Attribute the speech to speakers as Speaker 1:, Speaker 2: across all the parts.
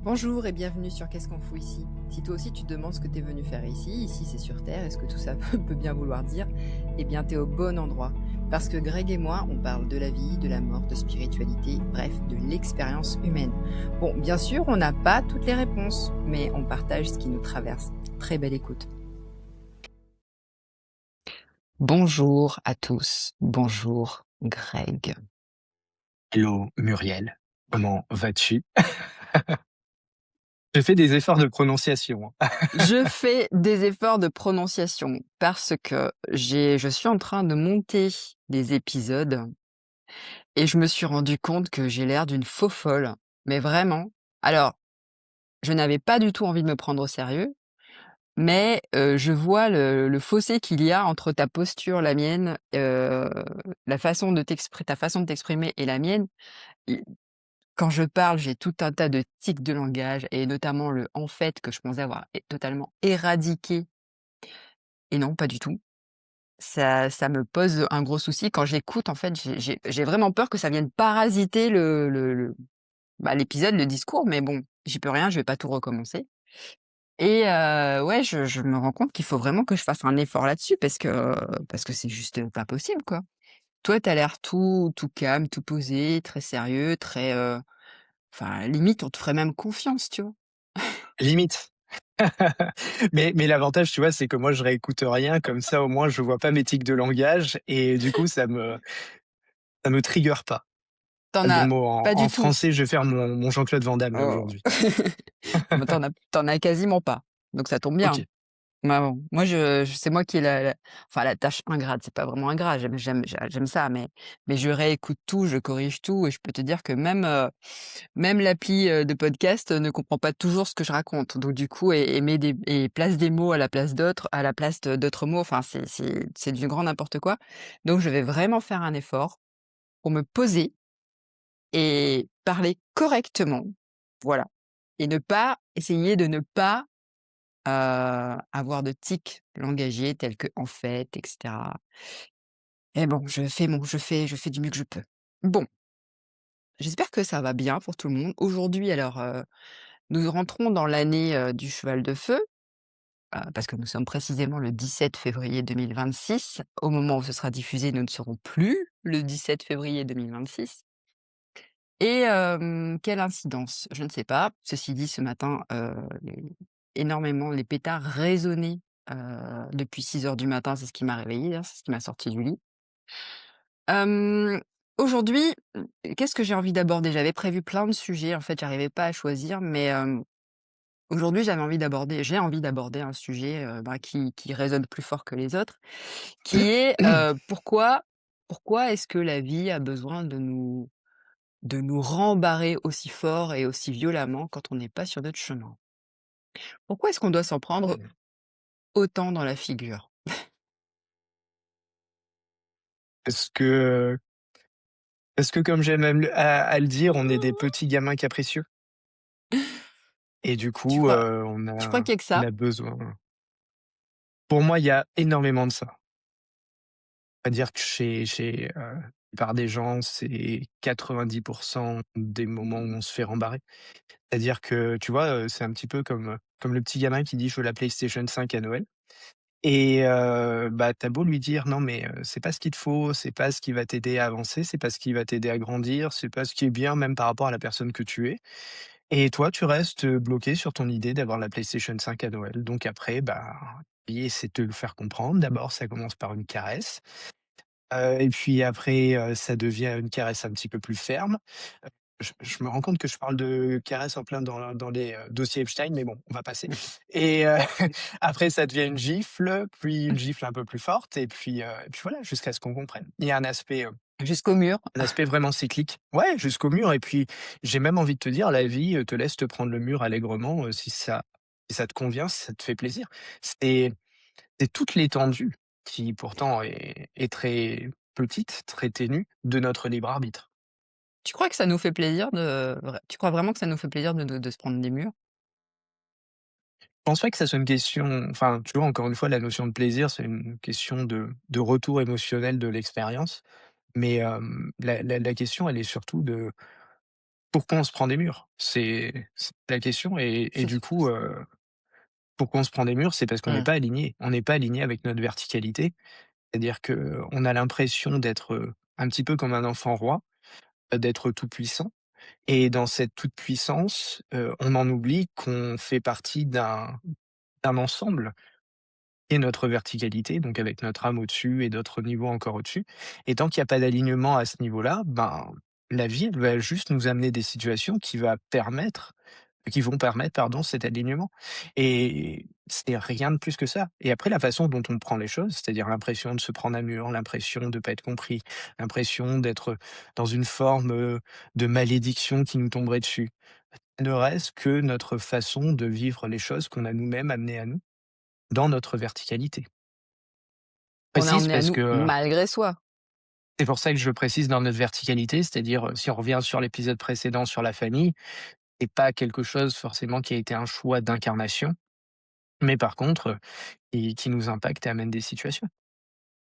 Speaker 1: Bonjour et bienvenue sur Qu'est-ce qu'on fout ici? Si toi aussi tu te demandes ce que tu es venu faire ici c'est sur Terre, et ce que tout ça peut bien vouloir dire, eh bien t'es au bon endroit. Parce que Greg et moi, on parle de la vie, de la mort, de spiritualité, bref, de l'expérience humaine. Bon, bien sûr, on n'a pas toutes les réponses, mais on partage ce qui nous traverse. Très belle écoute. Bonjour à tous, bonjour Greg.
Speaker 2: Hello Muriel, comment vas-tu? Je fais des efforts de prononciation, hein.
Speaker 1: Je fais des efforts de prononciation parce que je suis en train de monter des épisodes et je me suis rendu compte que j'ai l'air d'une faux-folle, mais vraiment. Alors, je n'avais pas du tout envie de me prendre au sérieux, mais je vois le fossé qu'il y a entre ta posture, la mienne, la façon de ta façon de t'exprimer et la mienne. I Quand je parle, j'ai tout un tas de tics de langage et notamment le «en fait» que je pensais avoir totalement éradiqué. Et non, pas du tout. Ça me pose un gros souci. Quand j'écoute, en fait, j'ai vraiment peur que ça vienne parasiter l'épisode, le discours, mais bon, j'y peux rien, je vais pas tout recommencer. Et ouais, je me rends compte qu'il faut vraiment que je fasse un effort là-dessus parce que c'est juste pas possible, quoi. Toi, tu as l'air tout calme, tout posé, très sérieux, très, enfin, limite, on te ferait même confiance, tu vois?
Speaker 2: Limite. Mais l'avantage, tu vois, c'est que moi je réécoute rien, comme ça au moins je vois pas mes tics de langage et du coup ça me trigger pas.
Speaker 1: Tu en
Speaker 2: Pas le bon
Speaker 1: as
Speaker 2: mot en
Speaker 1: pas du tout.
Speaker 2: français, je vais faire mon Jean-Claude Van Damme là
Speaker 1: Oh.
Speaker 2: aujourd'hui.
Speaker 1: Bah, tu en as quasiment pas, donc ça tombe bien.
Speaker 2: OK.
Speaker 1: Bah, bon, moi je c'est moi qui ai la tâche ingrate, c'est pas vraiment ingrat, j'aime ça, mais je réécoute tout, je corrige tout et je peux te dire que même l'appli, de podcast, ne comprend pas toujours ce que je raconte. Donc du coup et place des mots à la place de d'autres mots, enfin c'est du grand n'importe quoi. Donc je vais vraiment faire un effort pour me poser et parler correctement, voilà, et ne pas essayer de ne pas avoir de tics langagiers tels que «en fait» et cetera. Et bon, je fais du mieux que je peux. Bon, j'espère que ça va bien pour tout le monde. Aujourd'hui alors, nous rentrons dans l'année, du cheval de feu, parce que nous sommes précisément le 17 février 2026. Au moment où ce sera diffusé, nous ne serons plus le 17 février 2026. Et quelle incidence? Je ne sais pas. Ceci dit, ce matin, énormément les pétards résonnaient, depuis 6 heures du matin. C'est ce qui m'a réveillée, hein, c'est ce qui m'a sortie du lit. Hem, Aujourd'hui, qu'est-ce que j'ai envie d'aborder? J'avais prévu plein de sujets, en fait, j'arrivais pas à choisir, mais aujourd'hui, j'ai envie d'aborder un sujet, qui résonne plus fort que les autres, qui est, pourquoi est-ce que la vie a besoin de nous rembarrer aussi fort et aussi violemment quand on n'est pas sur notre chemin? Pourquoi est-ce qu'on doit s'en prendre autant dans la figure?
Speaker 2: Parce que parce que comme j'aime à le dire, on est des petits gamins capricieux et du
Speaker 1: Tu
Speaker 2: coup,
Speaker 1: crois
Speaker 2: on
Speaker 1: tu crois
Speaker 2: a
Speaker 1: qu'il y a que
Speaker 2: on
Speaker 1: ça?
Speaker 2: a besoin pour moi, il y a énormément de ça. On va dire que chez la plupart des gens, c'est 90 des moments où on se fait rembarrer. C'est-à-dire que, tu vois, c'est un petit peu comme le petit gamin qui dit: «Je veux la PlayStation 5 à Noël» et bah, tu beau lui dire: «Non mais c'est pas ce qu'il te faut, c'est pas ce qui va t'aider à avancer, c'est pas ce qui va t'aider à grandir, c'est pas ce qui est bien même par rapport à la personne que tu es» et toi, tu restes, bloqué sur ton idée d'avoir la PlayStation 5 à Noël. Donc après, bah, lui essaie de te le faire comprendre. D'abord, ça commence par une caresse. Et puis après, ça devient une caresse un petit peu plus ferme. Je me rends compte que je parle de caresse en plein dans les, dossiers Epstein, mais bon, on va passer et après ça devient une gifle, puis une gifle un peu plus forte et puis voilà, jusqu'à ce qu'on comprenne. Il y a
Speaker 1: Jusqu'au mur?
Speaker 2: un aspect vraiment cyclique. Ouais, jusqu'au mur et puis j'ai même envie de te dire, la vie, te laisse te prendre le mur allègrement, si ça te convient, si ça te fait plaisir. C'est c'est toute l'étendue qui pourtant est très petite, très ténue de notre libre arbitre.
Speaker 1: Tu crois que ça nous fait plaisir tu crois vraiment que ça nous fait plaisir de se prendre des murs?
Speaker 2: Je pense pas que ça soit une question enfin, tu vois, encore une fois, la notion de plaisir, c'est une question de retour émotionnel de l'expérience. Mais, la question, elle est surtout pourquoi on se prend des murs? C'est la question et
Speaker 1: C'est
Speaker 2: du
Speaker 1: surtout
Speaker 2: coup,
Speaker 1: ça.
Speaker 2: pourquoi on se prend des murs? C'est parce qu'on n'est
Speaker 1: Mmh.
Speaker 2: pas aligné. On n'est pas aligné avec notre verticalité. C'est-à-dire qu'on a l'impression d'être, un petit peu comme un enfant roi, d'être tout puissant et dans cette toute puissance, on en oublie qu'on fait partie d'un ensemble et notre verticalité, donc avec notre âme au-dessus et d'autres niveaux encore au-dessus. Et tant qu'il y a pas d'alignement à ce niveau-là, ben, la vie, elle va juste nous amener des situations qui vont permettre, pardon, cet alignement. Et c'est rien de plus que ça. Et après, la façon dont on prend les choses, c'est-à-dire l'impression de se prendre un mur, l'impression de pas être compris, l'impression d'être dans une forme, de malédiction qui nous tomberait dessus, ne reste que notre façon de vivre les choses qu'on a nous-mêmes amenées à nous, dans notre verticalité.
Speaker 1: On est
Speaker 2: Précise
Speaker 1: emmené à
Speaker 2: parce
Speaker 1: nous
Speaker 2: que
Speaker 1: malgré soi.
Speaker 2: c'est pour ça que je précise dans notre verticalité, c'est-à-dire, si on revient sur l'épisode précédent sur la famille, c'est pas quelque chose forcément qui a été un choix d'incarnation, mais par contre, qui nous impacte et amène des situations.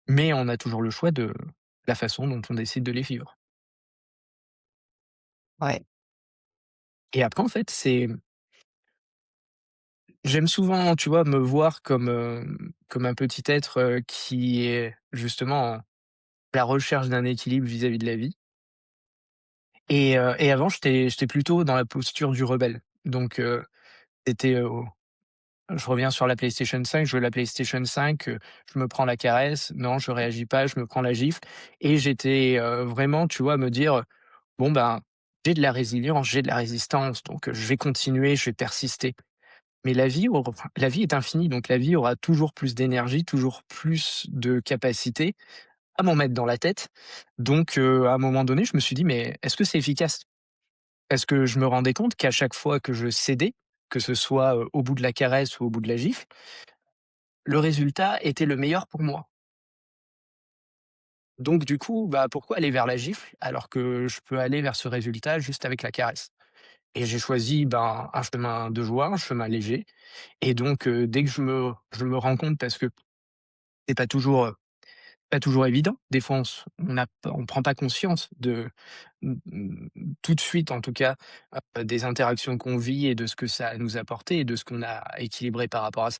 Speaker 2: Mais on a toujours le choix de la façon dont on décide de les vivre.
Speaker 1: Ouais.
Speaker 2: Et après en fait, c'est j'aime souvent, tu vois, me voir comme, comme un petit être, qui est justement à la recherche d'un équilibre vis-à-vis de la vie et avant j'étais plutôt dans la posture du rebelle. Donc c'était, je reviens sur la PlayStation 5, je veux la PlayStation 5, je me prends la caresse, non, je réagis pas, je me prends la gifle et j'étais, vraiment, tu vois, à me dire: «Bon, ben, j'ai de la résilience, j'ai de la résistance, donc je vais continuer, je vais persister». Mais la vie est infinie, donc la vie aura toujours plus d'énergie, toujours plus de capacité à m'en mettre dans la tête. Donc à un moment donné, je me suis dit: «Mais est-ce que c'est efficace?» Parce que je me rendais compte qu'à chaque fois que je cédais, que ce soit, au bout de la caresse ou au bout de la gifle, le résultat était le meilleur pour moi. Donc du coup, bah, pourquoi aller vers la gifle alors que je peux aller vers ce résultat juste avec la caresse? Et j'ai choisi, ben, un chemin de joie, un chemin léger et donc dès que je me rends compte parce que c'est pas toujours évident. Des fois, on prend pas conscience de tout de suite, en tout cas, des interactions qu'on vit et de ce que ça a nous apporté et de ce qu'on a équilibré par rapport à ça.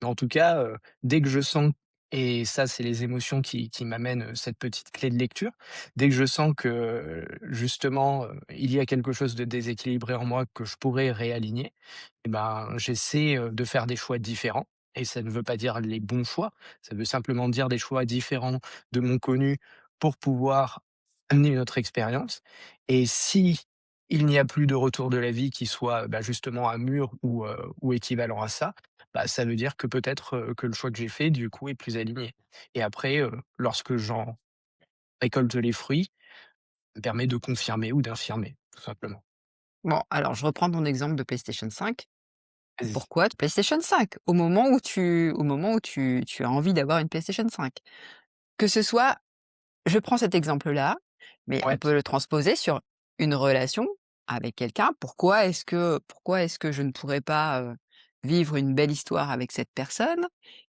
Speaker 2: Mais en tout cas, dès que je sens et ça, c'est les émotions qui m'amènent, cette petite clé de lecture. Dès que je sens que, justement, il y a quelque chose de déséquilibré en moi que je pourrais réaligner et ben, j'essaie, de faire des choix différents et ça ne veut pas dire les bons choix, ça veut simplement dire des choix différents de mon connu pour pouvoir amener une autre expérience et si il n'y a plus de retour de la vie qui soit, bah, justement un mur ou équivalent à ça, bah, ça veut dire que peut-être, que le choix que j'ai fait, du coup, est plus aligné et après, lorsque j'en récolte les fruits, ça me permet de confirmer ou d'infirmer, tout simplement.
Speaker 1: Bon, alors je reprends ton exemple de PlayStation 5.
Speaker 2: Vas-y.
Speaker 1: Pourquoi de PlayStation 5? Au moment où tu as envie d'avoir une PlayStation 5. Que ce soit Je prends cet exemple-là, mais on
Speaker 2: Ouais,
Speaker 1: peut le transposer sur une relation avec quelqu'un. Pourquoi est-ce que je ne pourrais pas, vivre une belle histoire avec cette personne?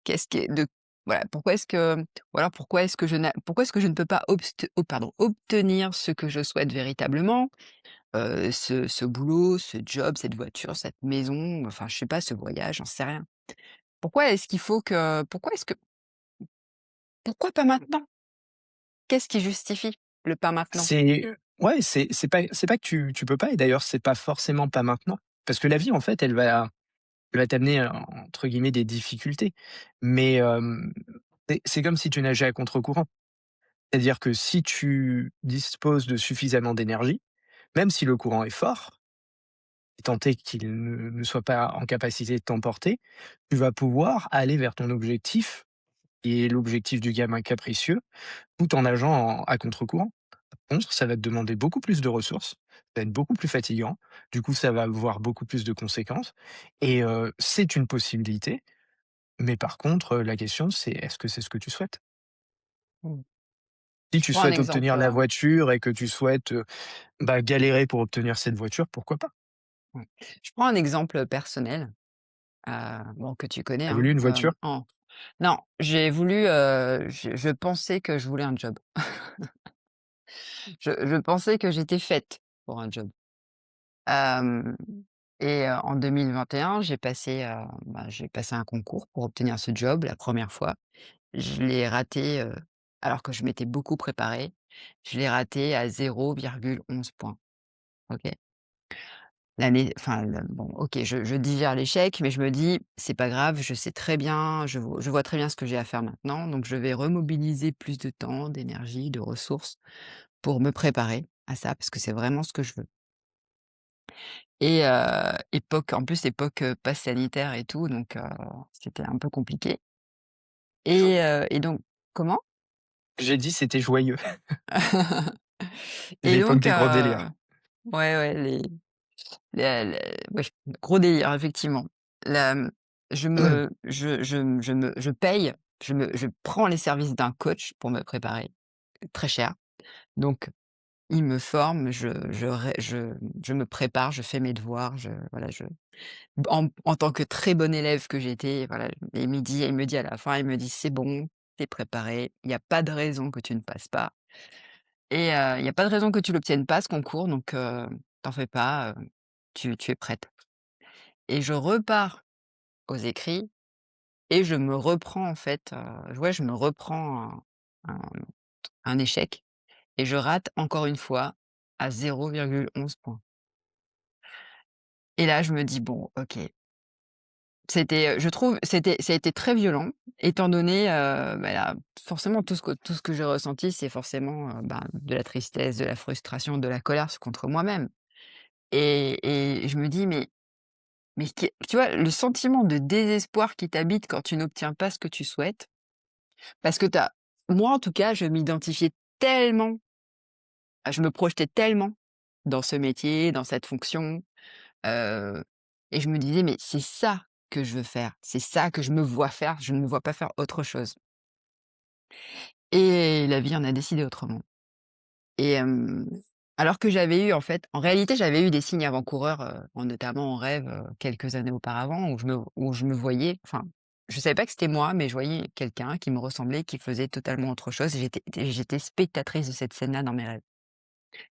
Speaker 1: Qu'est-ce qui est de Voilà, pourquoi est-ce que je ne peux pas obtenir ce que je souhaite véritablement? Ce boulot, ce job, cette voiture, cette maison, enfin, je sais pas, ce voyage, j'en sais rien. Pourquoi est-ce que pourquoi pas maintenant? Qu'est-ce qui justifie le pas maintenant?
Speaker 2: ouais, c'est pas que tu peux pas et d'ailleurs, c'est pas forcément pas maintenant. Parce que la vie, en fait, elle va t'amener, entre guillemets, «des difficultés». Mais, c'est comme si tu nageais à contre-courant. C'est-à-dire que si tu disposes de suffisamment d'énergie, même si le courant est fort, et tant est qu'il ne soit pas en capacité de t'emporter, tu vas pouvoir aller vers ton objectif, qui est l'objectif du gamin capricieux, tout en nageant à contre-courant. Contre, ça va te demander beaucoup plus de ressources, ça va être beaucoup plus fatigant, du coup, ça va avoir beaucoup plus de conséquences et c'est une possibilité, mais par contre, la question c'est est-ce que c'est ce que tu souhaites?
Speaker 1: Mmh.
Speaker 2: Si
Speaker 1: Je
Speaker 2: tu
Speaker 1: prends un
Speaker 2: souhaites
Speaker 1: exemple,
Speaker 2: obtenir la voiture et que tu souhaites, bah, galérer pour obtenir cette voiture, pourquoi pas?
Speaker 1: ouais. Je prends un exemple personnel, bon, que tu connais,
Speaker 2: Tu as
Speaker 1: hein,
Speaker 2: voulu une voiture?
Speaker 1: non, je pensais que je voulais un job. Je pensais que j'étais faite pour un job. Hem en 2021, j'ai passé un concours pour obtenir ce job la première fois. Je l'ai raté, alors que je m'étais beaucoup préparée. Je l'ai raté à 0,11 points, OK? Bon, OK, je digère l'échec, mais je me dis: «C'est pas grave, je sais très bien, je vois très bien ce que j'ai à faire maintenant, donc je vais remobiliser plus de temps, d'énergie, de ressources pour me préparer à ça, parce que c'est vraiment ce que je veux». Époque en plus époque, passe sanitaire et tout, donc c'était un peu compliqué et donc comment?
Speaker 2: J'ai dit: «C'était joyeux». C'est
Speaker 1: Et
Speaker 2: l'époque
Speaker 1: donc
Speaker 2: des gros délires.
Speaker 1: ouais, ouais, les ouais, gros délire effectivement. La, mmh, je paye, je prends les services d'un coach pour me préparer, très cher. Donc il me forme, je me prépare, je fais mes devoirs, en tant que très bonne élève que j'étais, voilà, et il me dit à la fin, il me dit: «C'est bon, tu es préparée, il y a pas de raison que tu ne passes pas il y a pas de raison que tu l'obtiennes pas ce concours, donc t'en fais pas, tu es prête». Et je repars aux écrits et je me reprends en fait, ouais, je me reprends un un échec et je rate encore une fois à 0,11 points. Et là, je me dis: «Bon, OK». Je trouve, ça a été très violent étant donné, là, forcément tout ce que j'ai ressenti, c'est forcément, de la tristesse, de la frustration, de la colère contre moi-même et je me dis: «Mais qu'est» tu vois? Le sentiment de désespoir qui t'habite quand tu n'obtiens pas ce que tu souhaites, parce que moi en tout cas, je m'identifiais tellement, je me projetais tellement dans ce métier, dans cette fonction. Heu et je me disais: «Mais c'est ça que je veux faire, c'est ça que je me vois faire, je ne me vois pas faire autre chose» et la vie en a décidé autrement et alors que j'avais eu en réalité, j'avais eu des signes avant-coureurs, notamment en rêve, quelques années auparavant où je me voyais je savais pas que c'était moi, mais je voyais quelqu'un qui me ressemblait, qui faisait totalement autre chose et j'étais spectatrice de cette scène-là dans mes rêves.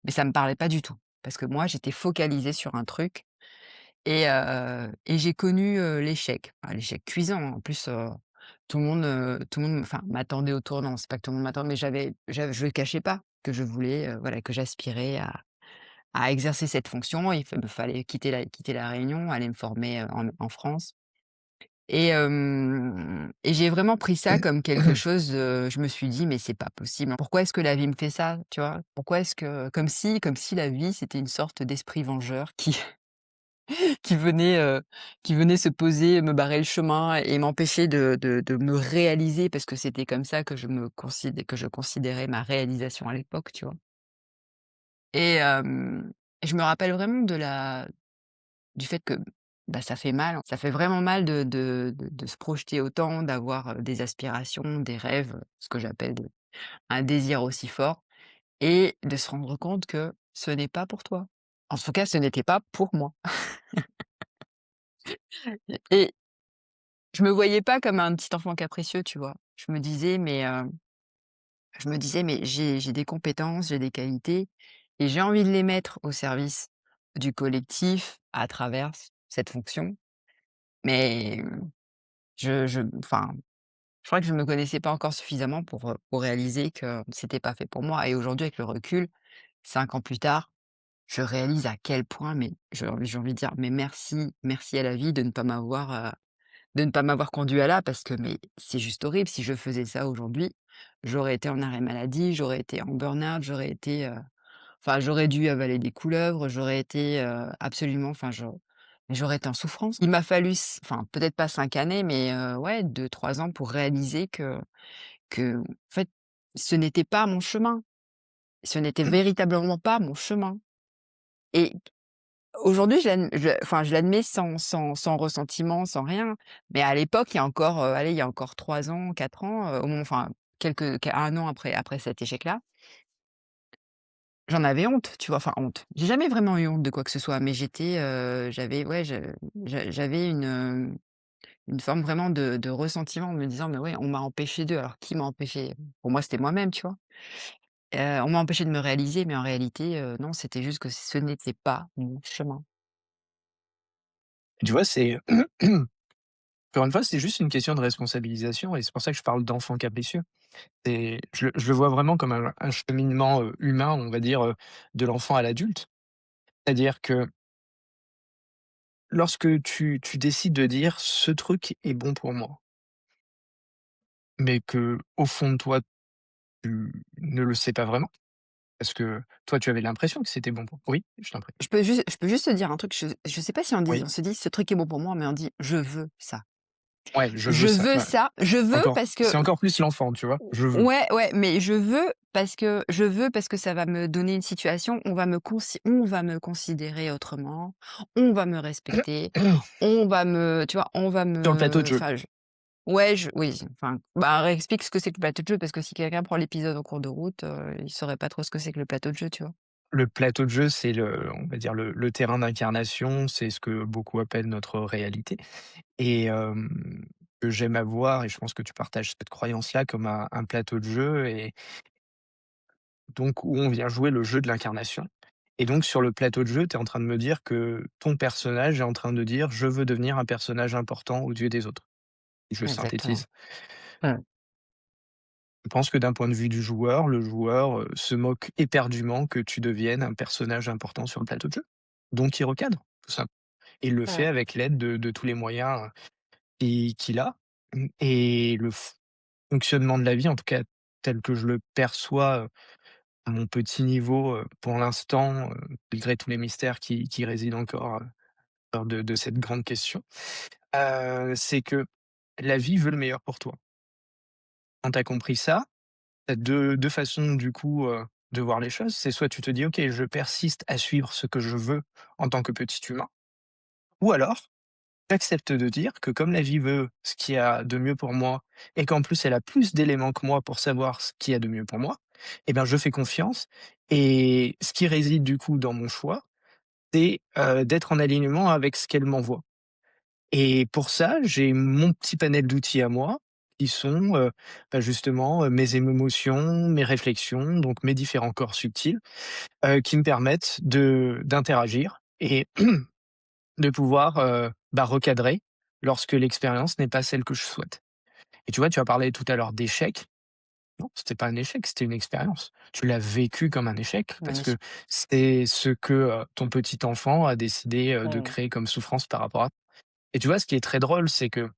Speaker 1: Mais ça me parlait pas du tout parce que moi, j'étais focalisée sur un truc. Et j'ai connu, l'échec, l'échec cuisant, hein. En plus, tout le monde, m'attendait au tournant. C'est pas que tout le monde m'attendait, mais je le cachais pas que je voulais, voilà, que j'aspirais à exercer cette fonction. Me fallait quitter la Réunion, aller me former, en France et j'ai vraiment pris ça comme quelque chose, je me suis dit: «Mais c'est pas possible. Pourquoi est-ce que la vie me fait ça?» Tu vois? Pourquoi est-ce que comme si la vie, c'était une sorte d'esprit vengeur qui qui venait, heu, qui venait se poser, me barrer le chemin et m'empêcher de me réaliser parce que c'était comme ça que je considérais ma réalisation à l'époque, tu vois? Et je me rappelle vraiment du fait que, ça fait mal, ça fait vraiment mal de se projeter autant, d'avoir, des aspirations, des rêves, ce que j'appelle un désir aussi fort et de se rendre compte que ce n'est pas pour toi. En tout cas, ce n'était pas pour moi et je me voyais pas comme un petit enfant capricieux, tu vois? Je me disais: «Mais j'ai des compétences, j'ai des qualités et j'ai envie de les mettre au service du collectif à travers cette fonction». Mais, je crois que je me connaissais pas encore suffisamment pour réaliser que c'était pas fait pour moi et aujourd'hui avec le recul, 5 ans plus tard, je réalise à quel point, mais j'ai envie de dire: «Mais merci, merci à la vie de ne pas m'avoir conduit à là parce que mais c'est juste horrible. Si je faisais ça aujourd'hui, j'aurais été en arrêt maladie, j'aurais été en burn-out, j'aurais dû avaler des couleuvres, j'aurais été, absolument j'aurais été en souffrance. Il m'a fallu peut-être pas 5 années, mais ouais 2 3 ans pour réaliser en fait, ce n'était pas mon chemin. Ce n'était véritablement pas mon chemin et aujourd'hui, je l'admets sans ressentiment, sans rien, mais à l'époque, il y a encore, il y a encore 3 ans, 4 ans, au moment quelques qu 1 an après cet échec-là, j'en avais honte, tu vois? Enfin honte, j'ai jamais vraiment eu honte de quoi que ce soit, mais j'avais ouais, j'avais une forme vraiment de ressentiment en me disant: «Mais ouais, on m'a empêché d'eux». Alors qui m'a empêché? Pour moi, c'était moi-même, tu vois? On m'a empêché de me réaliser, mais en réalité, non, c'était juste que ce n'était pas mon chemin.
Speaker 2: Tu vois, c'est encore une fois, c'est juste une question de responsabilisation et c'est pour ça que je parle d'enfant capricieux. C'est je le vois vraiment comme un cheminement, humain, on va dire, de l'enfant à l'adulte. C'est-à-dire que lorsque tu décides de dire: «Ce truc est bon pour moi», mais que au fond de toi, tu ne le sais pas vraiment, parce que toi, tu avais l'impression que c'était bon pour oui, je t'en prie.
Speaker 1: Je peux juste te dire un truc, je sais pas si
Speaker 2: Oui,
Speaker 1: on se dit: «Ce truc est bon pour moi», mais on dit: «Je veux ça».
Speaker 2: ouais, je veux ça. Ouais,
Speaker 1: Je veux
Speaker 2: encore
Speaker 1: parce que
Speaker 2: c'est encore plus l'enfant, tu vois? Je veux.
Speaker 1: ouais, ouais, mais je veux parce que ça va me donner une situation, on va me considérer autrement, on va me respecter, on va me tu vois? On va
Speaker 2: Sur le plateau
Speaker 1: me
Speaker 2: de jeu.
Speaker 1: enfin je ouais, je oui, enfin, bah, réexplique ce que c'est que le plateau de jeu parce que si quelqu'un prend l'épisode en cours de route, il saurait pas trop ce que c'est que le plateau de jeu, tu vois?
Speaker 2: Le plateau de jeu, c'est le on va dire le terrain d'incarnation, c'est ce que beaucoup appellent notre réalité et que j'aime avoir et je pense que tu partages cette croyance-là comme un plateau de jeu et donc où on vient jouer le jeu de l'incarnation et donc sur le plateau de jeu, tu es en train de me dire que ton personnage est en train de dire: «Je veux devenir un personnage important aux yeux des autres». Je
Speaker 1: Exactement.
Speaker 2: synthétise.
Speaker 1: Mmh.
Speaker 2: Je pense que d'un point de vue du joueur, le joueur, se moque éperdument que tu deviennes un personnage important sur le plateau de jeu. Donc il recadre, tout simplement. Et il le fait
Speaker 1: Mmh.
Speaker 2: avec l'aide de tous les moyens, qu'il a. Et le fonctionnement de la vie, en tout cas tel que je le perçois, à mon petit niveau, pour l'instant, malgré tous les mystères qui résident encore, autour de cette grande question, c'est que la vie veut le meilleur pour toi. Quand tu as compris ça, tu as 2 façons du coup, de voir les choses. C'est soit tu te dis: «OK, je persiste à suivre ce que je veux en tant que petit humain», ou alors j'accepte de dire que comme la vie veut ce qu'il y a de mieux pour moi et qu'en plus elle a plus d'éléments que moi pour savoir ce qu'il y a de mieux pour moi, eh bien je fais confiance et ce qui réside du coup dans mon choix, c'est, d'être en alignement avec ce qu'elle m'envoie et pour ça, j'ai mon petit panel d'outils à moi qui sont, bah, justement, mes émotions, mes réflexions, donc mes différents corps subtils, qui me permettent de d'interagir et de pouvoir, bah, recadrer lorsque l'expérience n'est pas celle que je souhaite. Et tu vois, tu as parlé tout à l'heure d'échec. Non, c'était pas un échec, c'était une expérience. Tu l'as vécu comme un échec parce que
Speaker 1: Magnifique.
Speaker 2: c'est ce que, ton petit enfant a décidé, de
Speaker 1: Mmh.
Speaker 2: créer comme souffrance par rapport à et tu vois, ce qui est très drôle, c'est que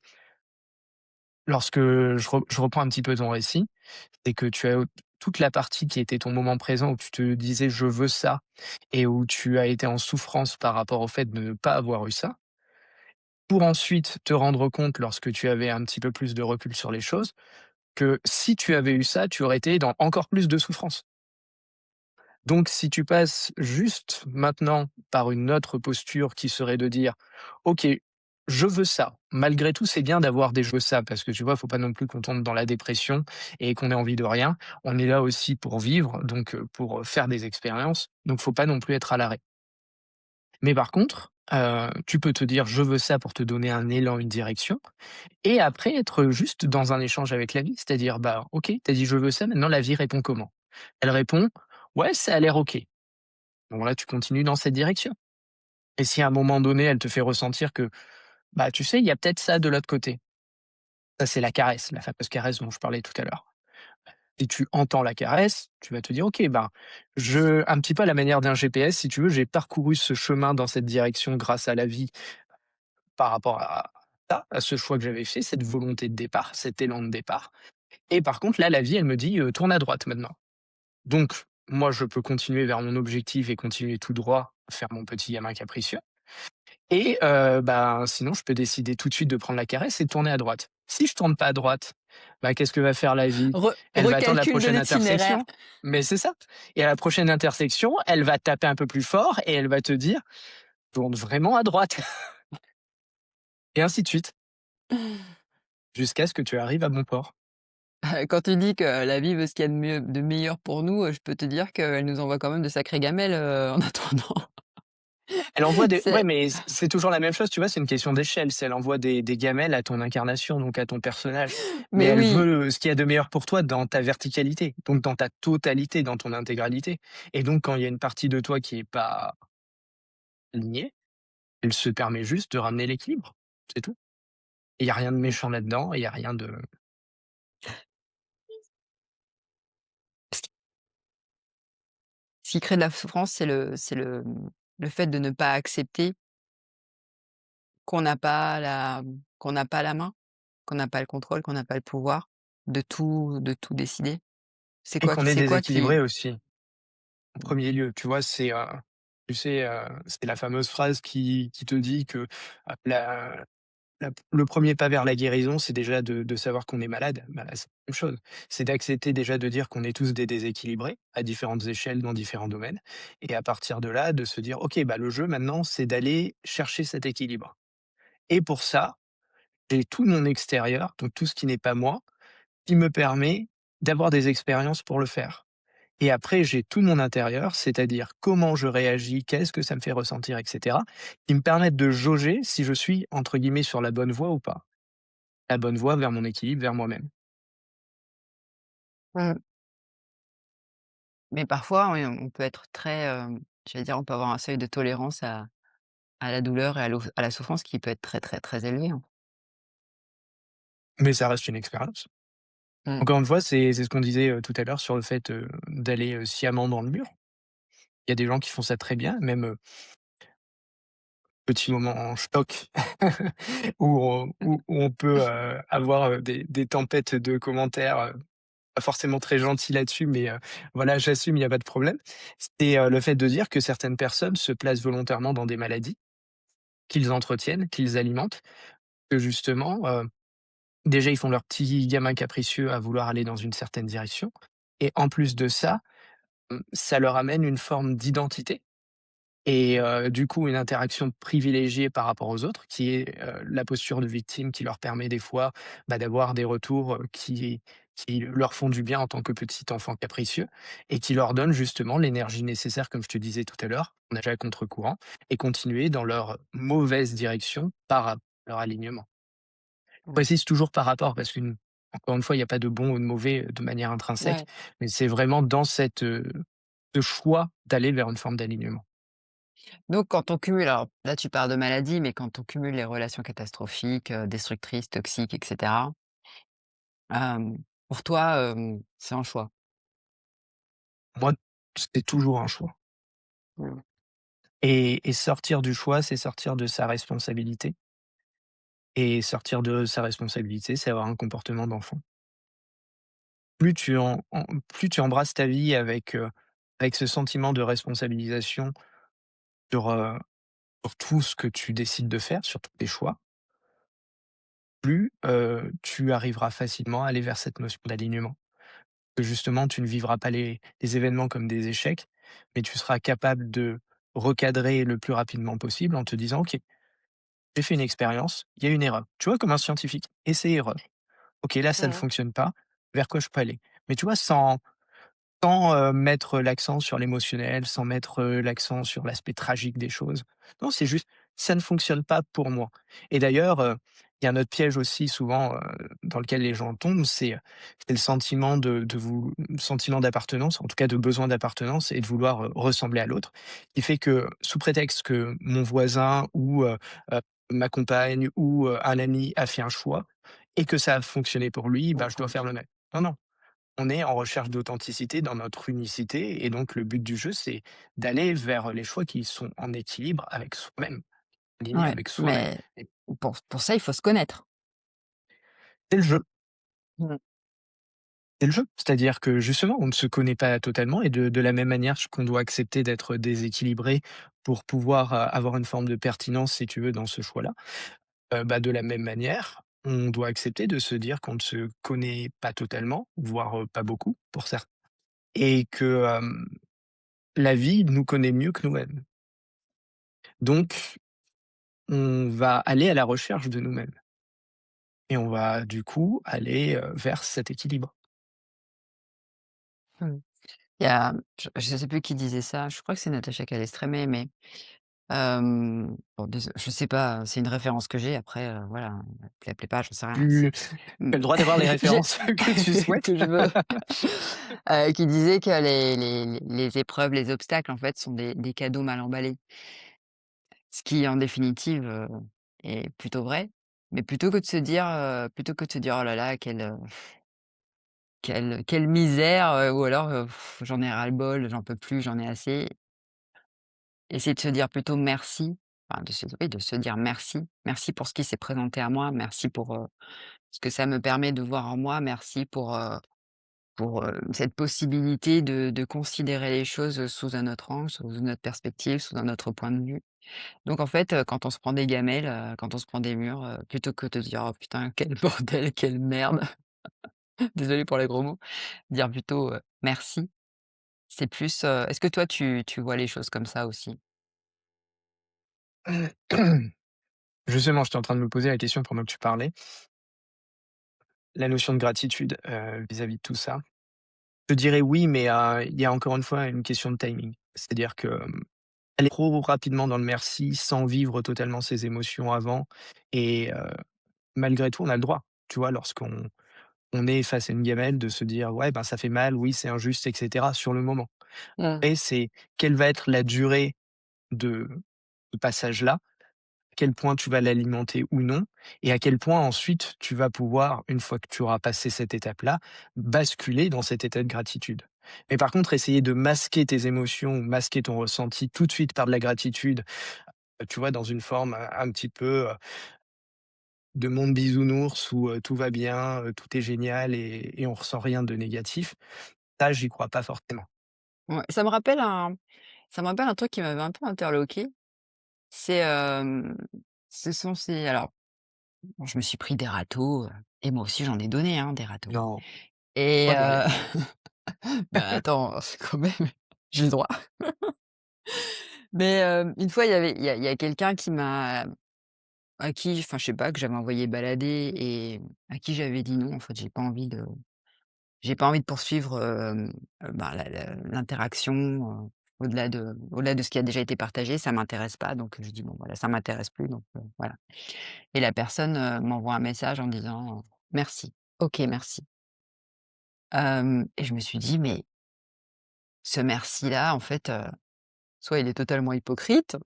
Speaker 2: lorsque je reprends un petit peu ton récit, c'est que tu as toute la partie qui était ton moment présent où tu te disais: «Je veux ça» et où tu as été en souffrance par rapport au fait de ne pas avoir eu ça. Pour ensuite te rendre compte, lorsque tu avais un petit peu plus de recul sur les choses, que si tu avais eu ça, tu aurais été dans encore plus de souffrance. Donc si tu passes juste maintenant par une autre posture qui serait de dire: «OK, je veux ça». Malgré tout, c'est bien d'avoir des «je veux ça» parce que tu vois, faut pas non plus qu'on tombe dans la dépression et qu'on ait envie de rien. On est là aussi pour vivre, donc pour, faire des expériences, donc faut pas non plus être à l'arrêt. Mais par contre, tu peux te dire: «Je veux ça» pour te donner un élan, une direction. Et après être juste dans un échange avec la vie, c'est-à-dire, bah, OK, tu as dit: «Je veux ça», maintenant la vie répond comment? Elle répond: «Ouais, ça a l'air OK». Bon là, tu continues dans cette direction. Et si à un moment donné, elle te fait ressentir que, bah, tu sais, il y a peut-être ça de l'autre côté. Ça, c'est la caresse, la fameuse caresse dont je parlais tout à l'heure. Si tu entends la caresse, tu vas te dire: «OK, ben, je» un petit peu à la manière d'un GPS, si tu veux, j'ai parcouru ce chemin dans cette direction grâce à la vie par rapport à ça, à ce choix que j'avais fait, cette volonté de départ, cet élan de départ. Et par contre, là, la vie, elle me dit, «Tourne à droite maintenant». Donc moi, je peux continuer vers mon objectif et continuer tout droit, faire mon petit gamin capricieux et bah, sinon, je peux décider tout de suite de prendre la caresse et de tourner à droite. Si je tourne pas à droite, bah, qu'est-ce que va faire la vie? Elle va attendre la
Speaker 1: Recalcul de
Speaker 2: prochaine
Speaker 1: l'itinéraire.
Speaker 2: intersection. Mais c'est ça et à la prochaine intersection, elle va taper un peu plus fort et elle va te dire: «Tourne vraiment à droite» et ainsi de suite, jusqu'à ce que tu arrives à bon port.
Speaker 1: Quand tu dis que la vie veut ce qu'il y a de meilleur pour nous, je peux te dire qu'elle nous envoie quand même de sacrées gamelles, en attendant.
Speaker 2: Elle envoie des ouais,
Speaker 1: C'est
Speaker 2: mais c'est toujours la même chose, tu vois? C'est une question d'échelle. C'est elle envoie des gamelles à ton incarnation, donc à ton personnage. Mais
Speaker 1: mais
Speaker 2: elle
Speaker 1: oui,
Speaker 2: veut, ce qu'il y a de meilleur pour toi dans ta verticalité, donc dans ta totalité, dans ton intégralité. Et donc quand il y a une partie de toi qui est pas alignée, Elle se permet juste de ramener l'équilibre, c'est tout. Il y a rien de
Speaker 1: Mmh.
Speaker 2: méchant là-dedans, il y a rien de
Speaker 1: Ce qui crée de la souffrance, le fait de ne pas accepter qu'on n'a pas la main, qu'on n'a pas le contrôle, qu'on n'a pas le pouvoir de tout décider.
Speaker 2: et qu'on est
Speaker 1: C'est quoi qui
Speaker 2: déséquilibré aussi, en
Speaker 1: mmh,
Speaker 2: premier lieu, tu vois? Tu sais, c'est la fameuse phrase qui te dit que, la le premier pas vers la guérison, c'est déjà de savoir qu'on est malade. Bah, là, c'est la même chose. C'est d'accepter déjà de dire qu'on est tous des déséquilibrés, à différentes échelles, dans différents domaines et à partir de là, de se dire: «OK, bah, le jeu maintenant, c'est d'aller chercher cet équilibre» et pour ça, j'ai tout mon extérieur, donc tout ce qui n'est pas moi, qui me permet d'avoir des expériences pour le faire. Et après, j'ai tout mon intérieur, c'est-à-dire comment je réagis, qu'est-ce que ça me fait ressentir, et cetera, qui me permettent de jauger si je suis, entre guillemets, «sur la bonne voie» ou pas. La bonne voie vers mon équilibre, vers moi-même.
Speaker 1: mmh, mais parfois, oui, on peut être très, j'allais dire, on peut avoir un seuil de tolérance à la douleur et à la souffrance qui peut être très, très, très élevé, hein.
Speaker 2: Mais ça reste une expérience.
Speaker 1: Mmh.
Speaker 2: Encore une fois, c'est ce qu'on disait, tout à l'heure sur le fait, d'aller, sciemment dans le mur. Il y a des gens qui font ça très bien, même, petit moment en choc où on peut, avoir, des tempêtes de commentaires, pas forcément très gentils là-dessus, mais, voilà, j'assume, il y a pas de problème. C'est, le fait de dire que certaines personnes se placent volontairement dans des maladies, qu'ils entretiennent, qu'ils alimentent, que justement, déjà ils font leur petit gamin capricieux à vouloir aller dans une certaine direction et en plus de ça, ça leur amène une forme d'identité et du coup, une interaction privilégiée par rapport aux autres qui est, la posture de victime qui leur permet des fois, bah, d'avoir des retours, qui leur font du bien en tant que petit enfant capricieux et qui leur donnent justement l'énergie nécessaire, comme je te disais tout à l'heure, nager à contre-courant et continuer dans leur mauvaise direction par rapport à leur alignement. Je
Speaker 1: Mmh.
Speaker 2: précise toujours par rapport parce qu'encore une fois, il y a pas de bon ou de mauvais, de manière intrinsèque,
Speaker 1: Ouais.
Speaker 2: mais c'est vraiment dans ce choix d'aller vers une forme d'alignement.
Speaker 1: Donc quand on cumule, alors là tu parles de maladie, mais quand on cumule les relations catastrophiques, destructrices, toxiques et cetera, pour toi, c'est un choix?
Speaker 2: Moi, c'est toujours un choix
Speaker 1: Mmh.
Speaker 2: et sortir du choix, c'est sortir de sa responsabilité et sortir de sa responsabilité, c'est avoir un comportement d'enfant. Plus tu embrasses ta vie avec ce sentiment de responsabilisation sur, sur tout ce que tu décides de faire, sur tous tes choix, plus, tu arriveras facilement à aller vers cette notion d'alignement. Que justement, tu ne vivras pas les événements comme des échecs, mais tu seras capable de recadrer le plus rapidement possible en te disant: «OK, j'ai fait une expérience, il y a une erreur». Tu vois, comme un scientifique, essai-erreur. OK, là, ça ne
Speaker 1: Mmh.
Speaker 2: fonctionne pas, vers quoi je peux aller? Mais tu vois, sans, mettre l'accent sur l'émotionnel, sans mettre, l'accent sur l'aspect tragique des choses. Non, c'est juste: «Ça ne fonctionne pas pour moi» et d'ailleurs, il y a un autre piège aussi souvent, dans lequel les gens tombent, c'est le sentiment sentiment d'appartenance, en tout cas de besoin d'appartenance et de vouloir, ressembler à l'autre, qui fait que sous prétexte que mon voisin ou, ma compagne ou, un ami a fait un choix et que ça a fonctionné pour lui, bah, je dois faire le même. Non, non. On est en recherche d'authenticité dans notre unicité et donc le but du jeu, c'est d'aller vers les choix qui sont en équilibre avec soi-même, alignés
Speaker 1: Ouais,
Speaker 2: avec soi-même
Speaker 1: mais
Speaker 2: et
Speaker 1: pour ça, il faut se connaître.
Speaker 2: c'est le jeu,
Speaker 1: Mmh.
Speaker 2: c'est le jeu. C'est-à-dire que justement, on ne se connaît pas totalement et de la même manière qu'on doit accepter d'être déséquilibré pour pouvoir, avoir une forme de pertinence, si tu veux, dans ce choix-là, bah, de la même manière, on doit accepter de se dire qu'on ne se connaît pas totalement, voire, pas beaucoup pour certains et que, la vie nous connaît mieux que nous-mêmes. Donc on va aller à la recherche de nous-mêmes et on va du coup aller, vers cet équilibre.
Speaker 1: Mmh. Il y a je sais plus qui disait ça, je crois que c'est Natacha Calestrémé, mais bon je sais pas, c'est une référence que j'ai après, voilà, elle plaît pas, j'en sais rien,
Speaker 2: Tu
Speaker 1: c'est
Speaker 2: as
Speaker 1: mmh,
Speaker 2: le droit d'avoir les
Speaker 1: j'ai
Speaker 2: références que tu souhaites.
Speaker 1: que je veux, qui disait que les épreuves, les obstacles, en fait, sont des cadeaux mal emballés Ce qui en définitive, est plutôt vrai. Mais plutôt que de se dire: «Oh là là, quelle misère», ou alors, «J'en ai ras-le-bol, j'en peux plus, j'en ai assez». Essayer de se dire plutôt merci, enfin de se dire merci. Merci pour ce qui s'est présenté à moi, merci pour, ce que ça me permet de voir en moi, merci pour, cette possibilité de considérer les choses sous un autre angle, sous une autre perspective, sous un autre point de vue. Donc en fait, quand on se prend des gamelles, quand on se prend des murs, plutôt que de dire: «Oh putain, quel bordel, quelle merde», désolé pour les gros mots, dire plutôt, merci. C'est plus, est-ce que toi tu vois les choses comme ça aussi?
Speaker 2: Justement, j'étais en train de me poser la question pendant que tu parlais. La notion de gratitude, vis-à-vis de tout ça. Je dirais oui, mais, il y a encore une fois une question de timing. C'est-à-dire que, aller trop rapidement dans le merci sans vivre totalement ses émotions avant et malgré tout, on a le droit, tu vois? Lorsqu'on est face à une gamelle de se dire: «Ouais, ben, ça fait mal, oui, c'est injuste» et cetera, sur le moment.
Speaker 1: Mmh.
Speaker 2: Et c'est quelle va être la durée de ce passage-là? À quel point tu vas l'alimenter ou non et à quel point ensuite tu vas pouvoir, une fois que tu auras passé cette étape-là, basculer dans cet état de gratitude. Mais par contre, essayer de masquer tes émotions ou masquer ton ressenti tout de suite par de la gratitude, tu vois, dans une forme, un petit peu, de monde bisounours où, tout va bien, tout est génial et on ressent rien de négatif, ça, j'y crois pas forcément.
Speaker 1: Ouais, ça me rappelle un truc qui m'avait un peu interloqué. C'est, ce sont ces alors, bon, je me suis pris des râteaux, et moi aussi j'en ai donné, hein, des râteaux
Speaker 2: Non,
Speaker 1: et
Speaker 2: pas vrai.
Speaker 1: bah, attends, quand même, j'ai le droit. Mais, une fois, il y a quelqu'un qui m'a à qui enfin, je sais pas, que j'avais envoyé balader et à qui j'avais dit: «Non, en fait, j'ai pas envie de poursuivre, ben, l'interaction, au-delà de ce qui a déjà été partagé, ça m'intéresse pas». Donc je dis: «Bon, voilà, ça m'intéresse plus», donc voilà. Et la personne, m'envoie un message en disant: «Merci». «OK, merci». Et je me suis dit: «Mais ce merci-là, en fait, soit il est totalement hypocrite,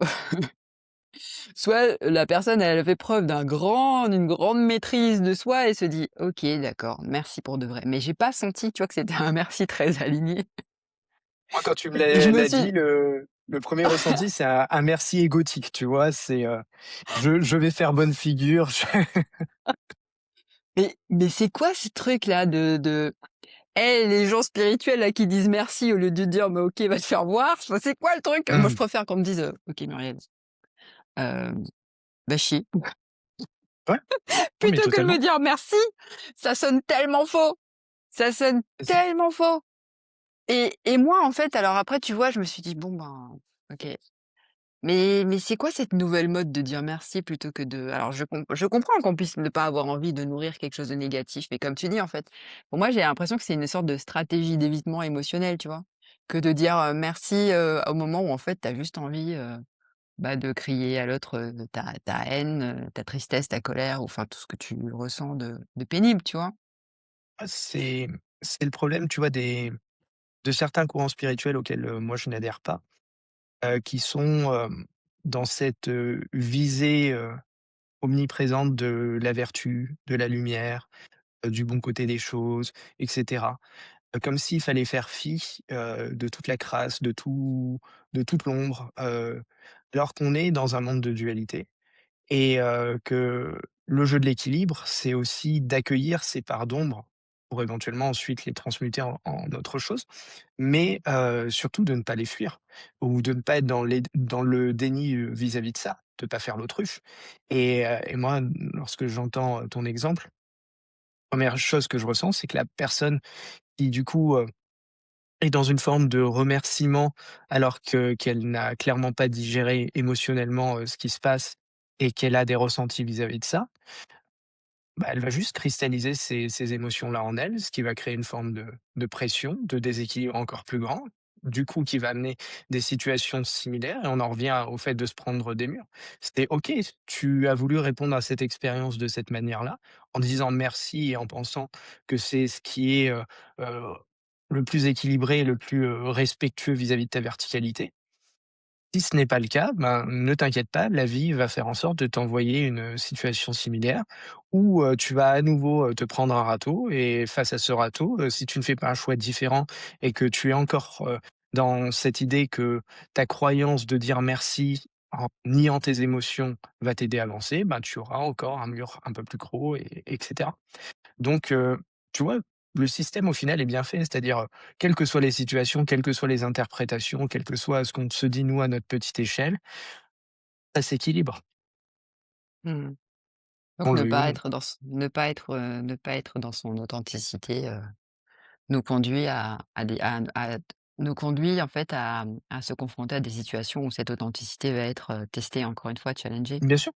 Speaker 1: soit la personne, elle a fait preuve d'une grande maîtrise de soi et se dit: "OK, d'accord, merci pour de vrai". Mais j'ai pas senti, tu vois, que c'était un merci très aligné
Speaker 2: Moi, quand tu me
Speaker 1: et je me
Speaker 2: l'as
Speaker 1: suis
Speaker 2: dit, le 1er ressenti, c'est un merci égotique, tu vois? C'est, je vais faire bonne figure, je
Speaker 1: mais c'est quoi ce truc-là de les gens spirituels là qui disent merci au lieu de dire: «Mais OK, va te faire voir». Enfin, c'est quoi le truc? Moi, je
Speaker 2: mmh,
Speaker 1: préfère qu'on me dise: «OK Muriel, va chier».
Speaker 2: ouais, non, mais
Speaker 1: Plutôt que de me
Speaker 2: totalement.
Speaker 1: dire merci, ça sonne tellement faux, ça sonne
Speaker 2: C'est ça.
Speaker 1: tellement faux et moi, en fait, alors après, tu vois, je me suis dit: «Bon, ben, OK». Mais c'est quoi cette nouvelle mode de dire merci plutôt que de alors je comprends qu'on puisse ne pas avoir envie de nourrir quelque chose de négatif, mais comme tu dis, en fait, pour moi, j'ai l'impression que c'est une sorte de stratégie d'évitement émotionnel, tu vois? Que de dire, merci, au moment où, en fait, tu as juste envie, bah, de crier à l'autre, ta haine, ta tristesse, ta colère ou enfin tout ce que tu ressens de pénible, tu vois?
Speaker 2: Ah, c'est le problème, tu vois, de certains courants spirituels auxquels, moi je n'adhère pas, qui sont, dans cette, visée, omniprésente de la vertu, de la lumière, du bon côté des choses et cetera. Comme s'il fallait faire fi, de toute la crasse, de toute l'ombre, alors qu'on est dans un monde de dualité et que le jeu de l'équilibre, c'est aussi d'accueillir ces parts d'ombre pour éventuellement ensuite les transmuter en autre chose, mais surtout de ne pas les fuir ou de ne pas être dans le déni, vis-à-vis de ça, de pas faire l'autruche et moi, lorsque j'entends, ton exemple, première chose que je ressens, c'est que la personne qui du coup, est dans une forme de remerciement alors qu'elle n'a clairement pas digéré émotionnellement, ce qui se passe et qu'elle a des ressentis vis-à-vis de ça, bah, elle va juste cristalliser ces émotions-là en elle, ce qui va créer une forme de pression, de déséquilibre encore plus grand, du coup qui va amener des situations similaires et on en revient au fait de se prendre des murs. C'était OK, tu as voulu répondre à cette expérience de cette manière-là, en disant merci et en pensant que c'est ce qui est, heu, le plus équilibré et le plus, respectueux vis-à-vis de ta verticalité. Si ce n'est pas le cas, ben, ne t'inquiète pas, la vie va faire en sorte de t'envoyer une situation similaire où, tu vas à nouveau, te prendre un râteau et face à ce râteau, si tu ne fais pas un choix différent et que tu es encore, dans cette idée que ta croyance de dire merci en niant tes émotions va t'aider à avancer, ben, tu auras encore un mur un peu plus gros et cetera. Donc, tu vois, le système au final est bien fait, c'est-à-dire, quelles que soient les situations, quelles que soient les interprétations, quel que soit ce qu'on se dit nous à notre petite échelle, ça s'équilibre,
Speaker 1: Mmh. Donc
Speaker 2: qu'on le veuille ou non.
Speaker 1: ne pas être dans son authenticité, nous conduit à nous conduit en fait à se confronter à des situations où cette authenticité va être, testée encore une fois, challengée.
Speaker 2: Bien sûr,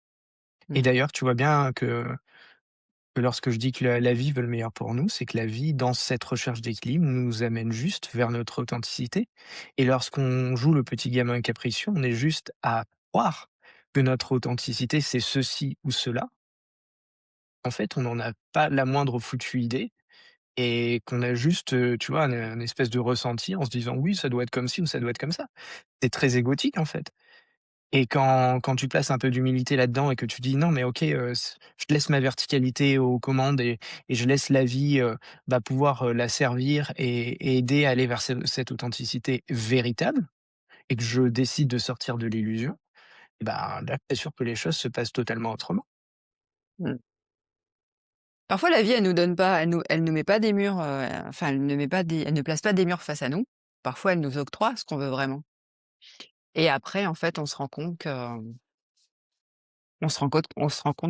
Speaker 2: et
Speaker 1: Mmh.
Speaker 2: d'ailleurs, tu vois bien que lorsque je dis que la vie veut le meilleur pour nous, c'est que la vie, dans cette recherche d'équilibre, nous amène juste vers notre authenticité, et lorsqu'on joue le petit gamin capricieux, on est juste à croire que notre authenticité, c'est ceci ou cela. En fait, on n'en a pas la moindre foutue idée. Et qu'on a juste, tu vois, un espèce de ressenti en se disant: «Oui, ça doit être comme ci ou ça doit être comme ça». C'est très égotique, en fait, et quand tu places un peu d'humilité là-dedans et que tu dis: «Non, mais OK, je laisse ma verticalité aux commandes et je laisse la vie, bah, pouvoir, la servir et aider à aller vers cette authenticité véritable», et que je décide de sortir de l'illusion, bah, là, c'est sûr que les choses se passent totalement autrement.
Speaker 1: Mmh. Parfois la vie elle nous met pas des murs, enfin elle ne place pas des murs face à nous. Parfois elle nous octroie ce qu'on veut vraiment et après en fait on se rend compte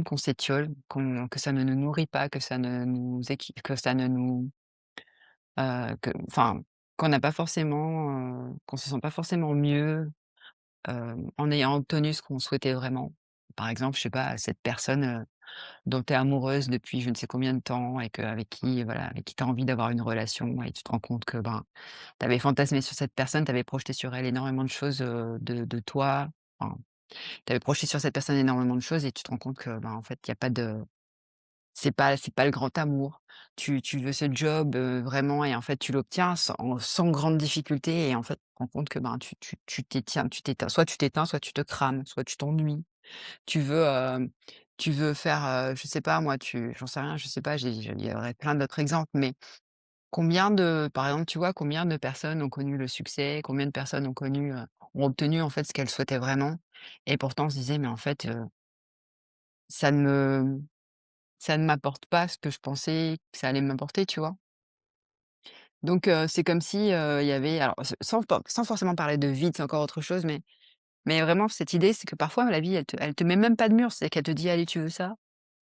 Speaker 1: qu'on s'étiole, que ça ne nous nourrit pas, que ça ne nous équi que ça ne nous, que enfin, qu'on n'a pas forcément, qu'on se sent pas forcément mieux, en ayant obtenu ce qu'on souhaitait vraiment. Par exemple, je sais pas, cette personne, dont tu es amoureuse depuis je ne sais combien de temps et avec qui, voilà, avec qui tu as envie d'avoir une relation et tu te rends compte que, ben, tu avais fantasmé sur cette personne, tu avais projeté sur elle énormément de choses, de toi, enfin, tu avais projeté sur cette personne énormément de choses et tu te rends compte que, ben, en fait, il y a pas de c'est pas le grand amour. Tu veux ce job, vraiment et en fait, tu l'obtiens sans grande difficulté et en fait, tu te rends compte que, ben, tu t'éteins. Soit tu t'éteins, soit tu te crames, soit tu t'ennuies. Tu veux, tu veux faire, je sais pas moi, j'en sais rien, je sais pas, il y aurait plein d'autres exemples, mais par exemple, tu vois, combien de personnes ont connu le succès? Combien de personnes ont obtenu en fait ce qu'elles souhaitaient vraiment? Et pourtant on se disait: «Mais en fait, ça ne me ça ne m'apporte pas ce que je pensais que ça allait m'apporter», tu vois? Donc c'est comme si, il y avait alors sans forcément parler de vide, c'est encore autre chose, mais vraiment cette idée, c'est que parfois la vie, elle te met même pas de mur, c'est qu'elle te dit: «Allez, tu veux ça?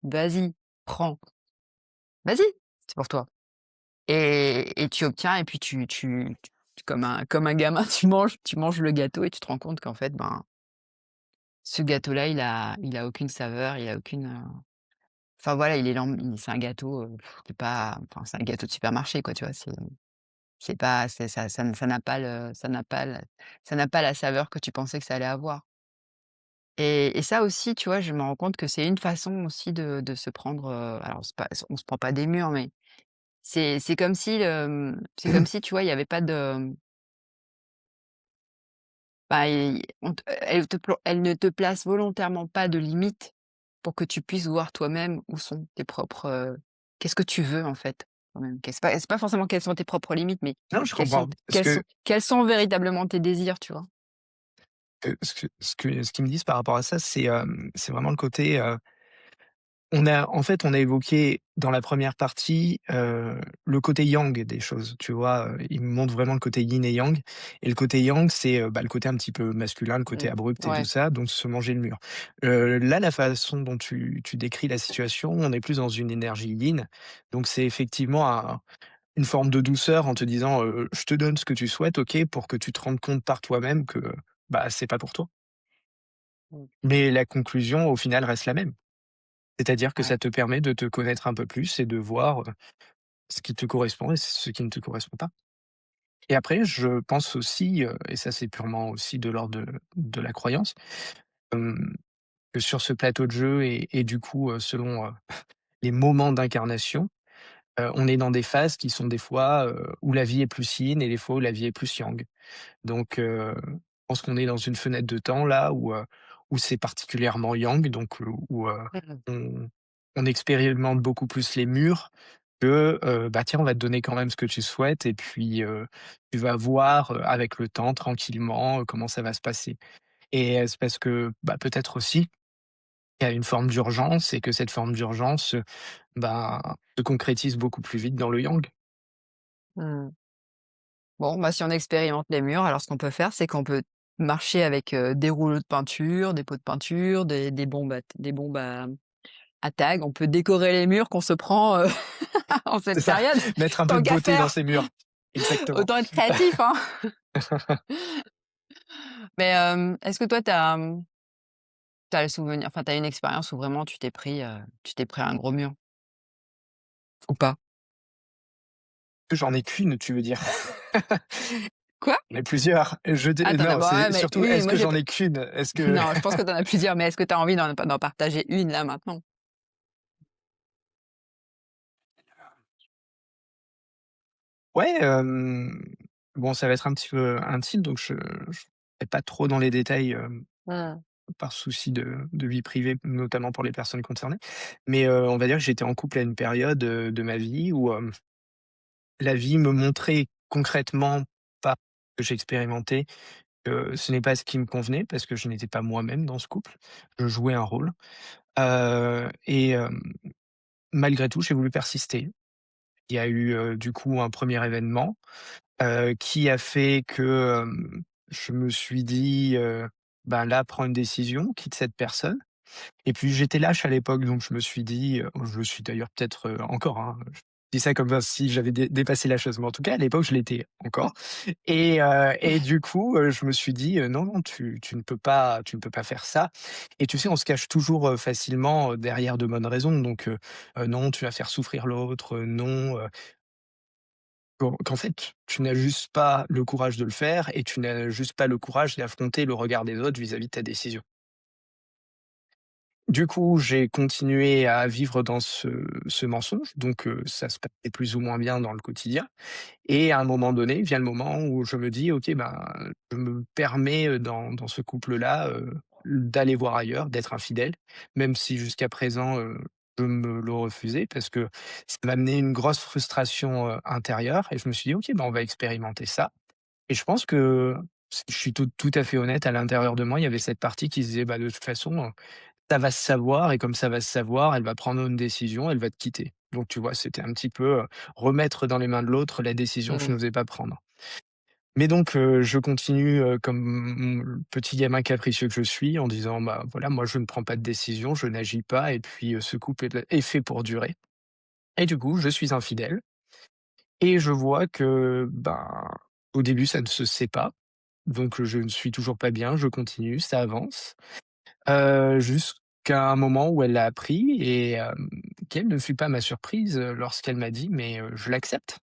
Speaker 1: Vas-y, prends, vas-y, c'est pour toi» et tu obtiens et puis comme un gamin, tu manges le gâteau et tu te rends compte qu'en fait, ben, ce gâteau-là, il a aucune saveur, il a aucune, enfin voilà, c'est un gâteau, qui est pas enfin, c'est un gâteau de supermarché quoi, tu vois? C'est pas c'est ça n'a pas la saveur que tu pensais que ça allait avoir. Et ça aussi, tu vois, je me rends compte que c'est une façon aussi de se prendre, alors c'est pas on se prend pas des murs, mais c'est comme si, c'est comme si, tu vois, il y avait pas de, bah, i on te elle ne te place volontairement pas de limites pour que tu puisses voir toi-même où sont tes propres, qu'est-ce que tu veux en fait, toi-même? C'est pas forcément quelles sont tes propres limites, mais
Speaker 2: Non, je comprends. Ce que
Speaker 1: quels sont véritablement tes désirs, tu vois?
Speaker 2: ce qu'ils me disent par rapport à ça, c'est vraiment le côté, on a évoqué dans la première partie, le côté yang des choses, tu vois? Ils me montrent vraiment le côté yin et yang, et le côté yang, c'est, bah, le côté un petit peu masculin, le côté
Speaker 1: Mmh.
Speaker 2: abrupt et tout
Speaker 1: Ouais.
Speaker 2: ça, donc se manger le mur. Là, la façon dont tu décris la situation, on est plus dans une énergie yin, donc c'est effectivement une forme de douceur en te disant, «Je te donne ce que tu souhaites, OK», pour que tu te rendes compte par toi-même que, bah, c'est pas pour toi.
Speaker 1: Mmh.
Speaker 2: Mais la conclusion, au final, reste la même. C'est-à-dire que
Speaker 1: Ouais.
Speaker 2: ça te permet de te connaître un peu plus et de voir, ce qui te correspond et ce qui ne te correspond pas. Et après, je pense aussi, et ça c'est purement aussi de l'ordre de la croyance, hem, que sur ce plateau de jeu et du coup, selon, les moments d'incarnation, on est dans des phases qui sont des fois, où la vie est plus yin et des fois où la vie est plus yang. Donc pense qu'on est dans une fenêtre de temps là où c'est particulièrement yang, donc où,
Speaker 1: Mmh.
Speaker 2: on on expérimente beaucoup plus les murs que, bah, tiens, on va te donner quand même ce que tu souhaites et puis, tu vas voir, avec le temps, tranquillement, comment ça va se passer. Et c'est parce que, bah, peut-être aussi, il y a une forme d'urgence et que cette forme d'urgence, bah, se concrétise beaucoup plus vite dans le yang.
Speaker 1: Mmh. Bon, bah, si on expérimente les murs, alors ce qu'on peut faire, c'est qu'on peut marcher avec, des rouleaux de peinture, des pots de peinture, des bombes à tag. On peut décorer les murs qu'on se prend, en
Speaker 2: C'est
Speaker 1: cette
Speaker 2: ça,
Speaker 1: période.
Speaker 2: mettre un peu
Speaker 1: Tant
Speaker 2: de
Speaker 1: qu'à
Speaker 2: beauté dans
Speaker 1: faire,
Speaker 2: ces murs. Exactement.
Speaker 1: autant être créatif, hein. Mais, est-ce que toi tu as le souvenir enfin, tu as une expérience où vraiment tu t'es pris un gros mur ou pas?
Speaker 2: J'en ai qu'une, tu veux dire?
Speaker 1: Quoi?
Speaker 2: J'en ai plusieurs. Je
Speaker 1: Ah,
Speaker 2: dé
Speaker 1: tu en as
Speaker 2: non,
Speaker 1: bah, ouais,
Speaker 2: c'est
Speaker 1: mais
Speaker 2: surtout
Speaker 1: une,
Speaker 2: est-ce
Speaker 1: moi
Speaker 2: que
Speaker 1: j'ai
Speaker 2: j'en
Speaker 1: pas
Speaker 2: ai qu'une? Est-ce que
Speaker 1: non, je pense que tu en as plusieurs, mais est-ce que tu as envie d'en partager une là maintenant?
Speaker 2: ouais, bon, ça va être un petit peu intime, donc je vais pas trop dans les détails,
Speaker 1: Mmh.
Speaker 2: par souci de vie privée, notamment pour les personnes concernées. Mais, on va dire que j'étais en couple à une période, de ma vie où, la vie me montrait concrètement, par ce que j'expérimentais, que ce n'est pas ce qui me convenait parce que je n'étais pas moi-même dans ce couple. Je jouais un rôle, et malgré tout, j'ai voulu persister. Il y a eu, du coup, un premier événement, qui a fait que, je me suis dit, «Ben, là, prends une décision, quitte cette personne». Et puis j'étais lâche à l'époque, donc je me suis dit, je le suis d'ailleurs peut-être, encore, hein, je dis ça comme si j'avais dépassé la chose, mais en tout cas à l'époque je l'étais encore et du coup, je me suis dit: «Non, non, tu ne peux pas faire ça». Et tu sais, on se cache toujours, facilement, derrière de bonnes raisons, donc «Non, tu vas faire souffrir l'autre», «Non», qu'en fait, tu n'as juste pas le courage de le faire et tu n'as juste pas le courage d'affronter le regard des autres vis-à-vis de ta décision. Du coup, j'ai continué à vivre dans ce mensonge, donc ça se passait plus ou moins bien dans le quotidien et à un moment donné, vient le moment où je me dis: «OK, ben, je me permets, dans ce couple-là, d'aller voir ailleurs, d'être infidèle», même si jusqu'à présent, je me le refusais parce que ça m'amenait une grosse frustration, intérieure et je me suis dit: «OK, ben, on va expérimenter ça». Et je pense que, si je suis tout à fait honnête, à l'intérieur de moi, il y avait cette partie qui se disait: «Bah, de toute façon, ça va se savoir et comme ça va se savoir, elle va prendre une décision, elle va te quitter». Donc tu vois, c'était un petit peu, remettre dans les mains de l'autre la décision que je
Speaker 1: Mmh.
Speaker 2: n'osais pas prendre. Mais donc je continue, comme le petit gamin capricieux que je suis en disant: «Bah, voilà, moi je ne prends pas de décision, je n'agis pas et puis, ce couple est fait pour durer». Et du coup, je suis infidèle et je vois que, ben, au début ça ne se sait pas, donc je ne suis toujours pas bien, je continue, ça avance. Jusqu'à un moment où elle l'a appris et quelle ne fut pas ma surprise, lorsqu'elle m'a dit: «Mais, je l'accepte.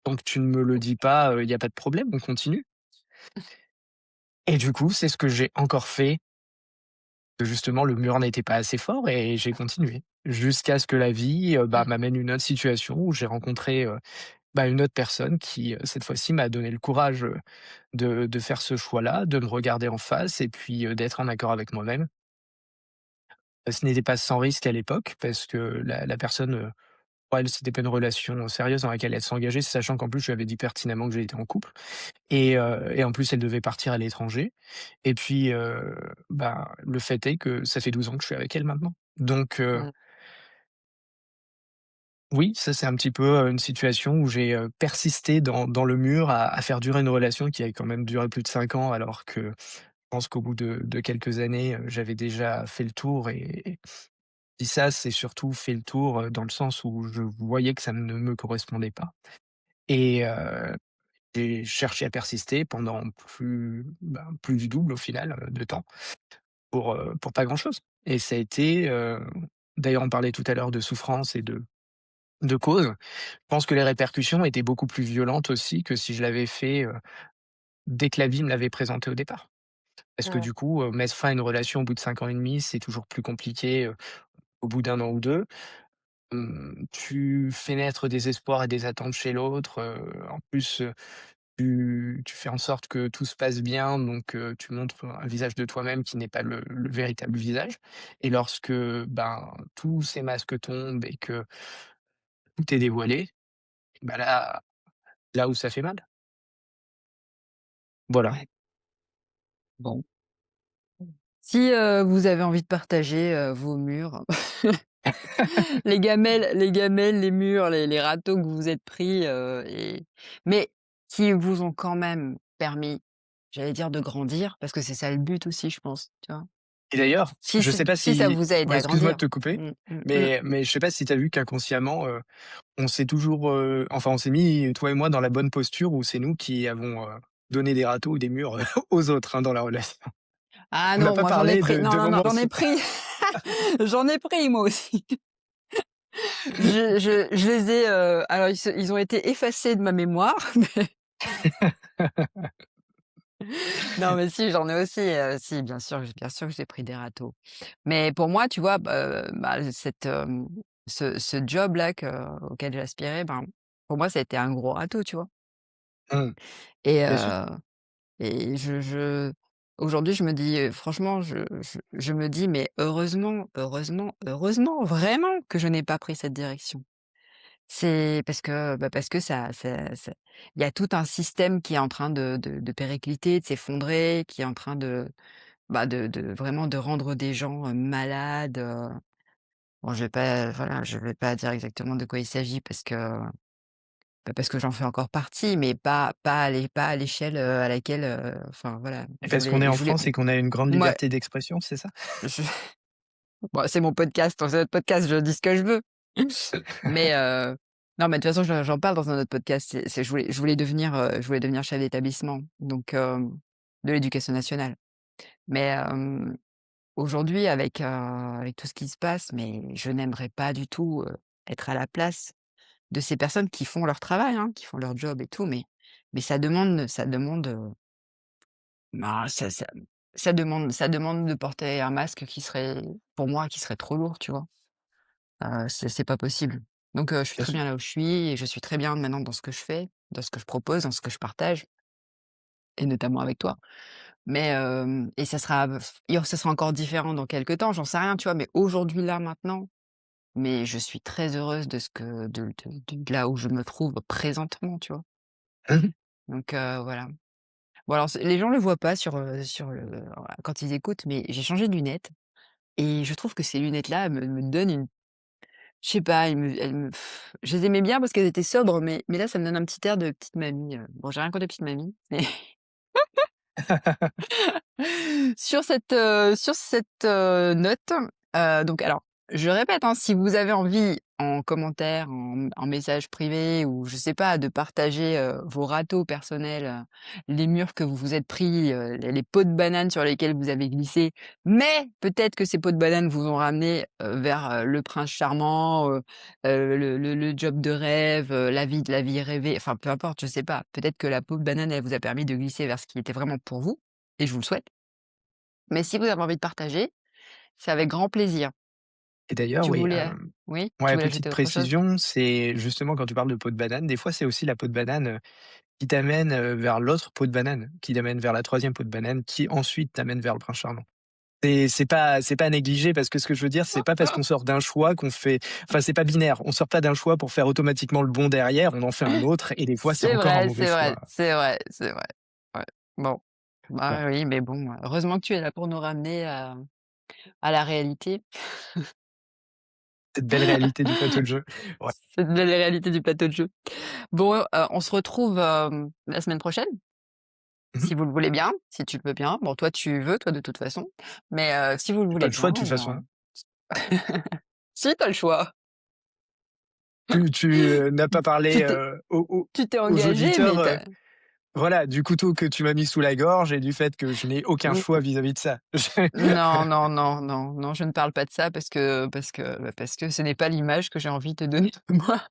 Speaker 2: Tant que tu ne me le dis pas, il y a pas de problème, on continue». Et du coup, c'est ce que j'ai encore fait, que justement le mur n'était pas assez fort et j'ai continué. Jusqu'à ce que la vie, bah, m'amène une autre situation où j'ai rencontré, bah, une autre personne qui, cette fois-ci m'a donné le courage, de faire ce choix-là, de me regarder en face et puis, d'être en accord avec moi-même. Ce n'était pas sans risque à l'époque parce que la personne, pour elle, c'était pas une relation sérieuse dans laquelle elle s'engageait, sachant qu'en plus, je lui avais dit pertinemment que j'étais en couple et en plus, elle devait partir à l'étranger et puis, bah, le fait est que ça fait 12 ans que je suis avec elle maintenant. Donc,
Speaker 1: Mmh.
Speaker 2: oui, ça, c'est un petit peu, une situation où j'ai, persisté dans le mur à faire durer une relation qui a quand même duré plus de 5 ans alors que je pense qu'au bout de quelques années, j'avais déjà fait le tour et dis ça, c'est surtout fait le tour, dans le sens où je voyais que ça ne me correspondait pas et j'ai cherché à persister pendant plus du double au final, de temps pour pas grand chose et ça a été, d'ailleurs on parlait tout à l'heure de souffrance et de cause. Je pense que les répercussions étaient beaucoup plus violentes aussi que si je l'avais fait, dès que la vie me l'avait présenté au départ. Parce que
Speaker 1: Mmh.
Speaker 2: du coup, mettre fin à une relation au bout de 5 ans et demi, c'est toujours plus compliqué, au bout d'1 an ou 2. Tu fais naître des espoirs et des attentes chez l'autre, en plus, tu fais en sorte que tout se passe bien, donc tu montres un visage de toi-même qui n'est pas le véritable visage et lorsque, ben, tous ces masques tombent et que tout est dévoilé, bah, là où ça fait mal. Voilà.
Speaker 1: Ouais, bon. Si, vous avez envie de partager, vos murs, les gamelles, les murs, les râteaux que vous vous êtes pris, mais qui vous ont quand même permis, j'allais dire de grandir, parce que c'est ça le but aussi, je pense, tu vois?
Speaker 2: Et d'ailleurs,
Speaker 1: Si
Speaker 2: je
Speaker 1: c
Speaker 2: sais pas
Speaker 1: si ça
Speaker 2: si
Speaker 1: vous a aidé
Speaker 2: ouais,
Speaker 1: à
Speaker 2: excuse-moi de
Speaker 1: grandir.
Speaker 2: te couper,
Speaker 1: Mmh, mmh, mmh.
Speaker 2: mais je sais pas si tu as vu qu'inconsciemment, on s'est toujours, enfin, on s'est mis, toi et moi, dans la bonne posture où c'est nous qui avons, donné des râteaux ou des murs, aux autres, hein, dans la relation.
Speaker 1: Ah
Speaker 2: On n'a
Speaker 1: non,
Speaker 2: pas
Speaker 1: moi j'en ai
Speaker 2: parlé
Speaker 1: pris.
Speaker 2: de
Speaker 1: Non, non, non,
Speaker 2: moments
Speaker 1: j'en ai
Speaker 2: so
Speaker 1: pris. J'en ai pris moi aussi. Je les ai, alors ils ont été effacés de ma mémoire, mais non, mais si, j'en ai aussi, si, bien sûr que j'ai pris des râteaux. Mais pour moi, tu vois, ce job-là auquel j'aspirais, ben, pour moi, ça a été un gros râteau, tu vois?
Speaker 2: mmh,
Speaker 1: Et
Speaker 2: bien sûr.
Speaker 1: aujourd'hui, je me dis, franchement, je me dis: «Mais heureusement, heureusement, heureusement, vraiment que je n'ai pas pris cette direction». C'est parce que ça il y a tout un système qui est en train de péricliter, de s'effondrer, qui est en train de vraiment de rendre des gens, malades, bon, je vais pas dire exactement de quoi il s'agit parce que j'en fais encore partie, mais pas à l'échelle, à laquelle, enfin voilà,
Speaker 2: Et parce qu'on est en
Speaker 1: je voulais
Speaker 2: France et qu'on a une grande
Speaker 1: moi,
Speaker 2: liberté d'expression, c'est ça?
Speaker 1: je bon, c'est mon podcast, c'est notre podcast, je dis ce que je veux. Mais non, mais de toute façon, j'en parle dans un autre podcast. Je voulais devenir chef d'établissement, donc de l'éducation nationale. Mais aujourd'hui, avec tout ce qui se passe, mais je n'aimerais pas du tout, être à la place de ces personnes qui font leur travail, hein, qui font leur job et tout, mais ça demande, bah, ça demande de porter un masque qui serait, pour moi, qui serait trop lourd, tu vois? C'est pas possible. Donc je suis
Speaker 2: Bien
Speaker 1: très
Speaker 2: sûr.
Speaker 1: bien là où je suis et je suis très bien maintenant dans ce que je fais, dans ce que je propose, dans ce que je partage et notamment avec toi. Mais et ça sera encore différent dans quelque temps, j'en sais rien, tu vois? Mais aujourd'hui, là, maintenant, mais je suis très heureuse de ce que de là où je me trouve présentement, tu vois?
Speaker 2: Mmh mh.
Speaker 1: Donc voilà. Bon alors les gens le voient pas sur le quand ils écoutent, mais j'ai changé de lunettes et je trouve que ces lunettes-là me donnent une. Je sais pas, je les aimais bien parce qu'elles étaient sobres, mais là, ça me donne un petit air de petite mamie, bon, j'ai rien contre les petites mamies, mais note, donc alors, je répète, hein, si vous avez envie en commentaire, en message privé ou je sais pas, de partager, vos râteaux personnels, les murs que vous vous êtes pris, les pots de banane sur lesquels vous avez glissé, mais peut-être que ces pots de banane vous ont ramené, vers, le prince charmant, le job de rêve, la vie rêvée, enfin peu importe, je sais pas. Peut-être que la peau de banane, elle vous a permis de glisser vers ce qui était vraiment pour vous et je vous le souhaite. Mais si vous avez envie de partager, c'est avec grand plaisir.
Speaker 2: Et d'ailleurs,
Speaker 1: Tu
Speaker 2: oui,
Speaker 1: voulais, oui? Tu
Speaker 2: ouais,
Speaker 1: voulais
Speaker 2: petite
Speaker 1: ajouter autre chose?
Speaker 2: précision, c'est justement quand tu parles de peau de banane, des fois, c'est aussi la peau de banane, qui t'amène, vers l'autre peau de banane, qui t'amène vers la troisième peau de banane, qui ensuite t'amène vers le prince charmant. C'est pas à négliger parce que ce que je veux dire, c'est pas parce qu'on sort d'un choix qu'on fait enfin, c'est pas binaire. On sort pas d'un choix pour faire automatiquement le bon derrière, on en fait un autre et des fois, c'est
Speaker 1: C'est
Speaker 2: encore un
Speaker 1: vrai,
Speaker 2: mauvais
Speaker 1: c'est vrai,
Speaker 2: choix.
Speaker 1: c'est vrai, c'est vrai. Ouais. Bon,
Speaker 2: Voilà,
Speaker 1: bah, oui, mais bon, heureusement que tu es là pour nous ramener à la réalité.
Speaker 2: cette belle réalité du plateau de jeu. Ouais.
Speaker 1: Cette belle réalité du plateau de jeu. Bon, on se retrouve, la semaine prochaine,
Speaker 2: Mmh mh.
Speaker 1: si vous le voulez bien, si tu le veux bien. Bon, toi, tu veux, toi, de toute façon, mais si vous le
Speaker 2: J'ai pas
Speaker 1: voulez
Speaker 2: le choix
Speaker 1: bien,
Speaker 2: de toute façon, hein.
Speaker 1: si, tu as le choix.
Speaker 2: Tu n'as pas
Speaker 1: Tu
Speaker 2: parlé,
Speaker 1: t'es tu t'es
Speaker 2: aux
Speaker 1: engagé, mais
Speaker 2: auditeurs,
Speaker 1: tu
Speaker 2: voilà, du couteau que tu m'as mis sous la gorge et du fait que je n'ai aucun choix vis-à-vis de ça.
Speaker 1: non, non, non, non, non, je ne parle pas de ça parce que ce n'est pas l'image que j'ai envie de donner de moi.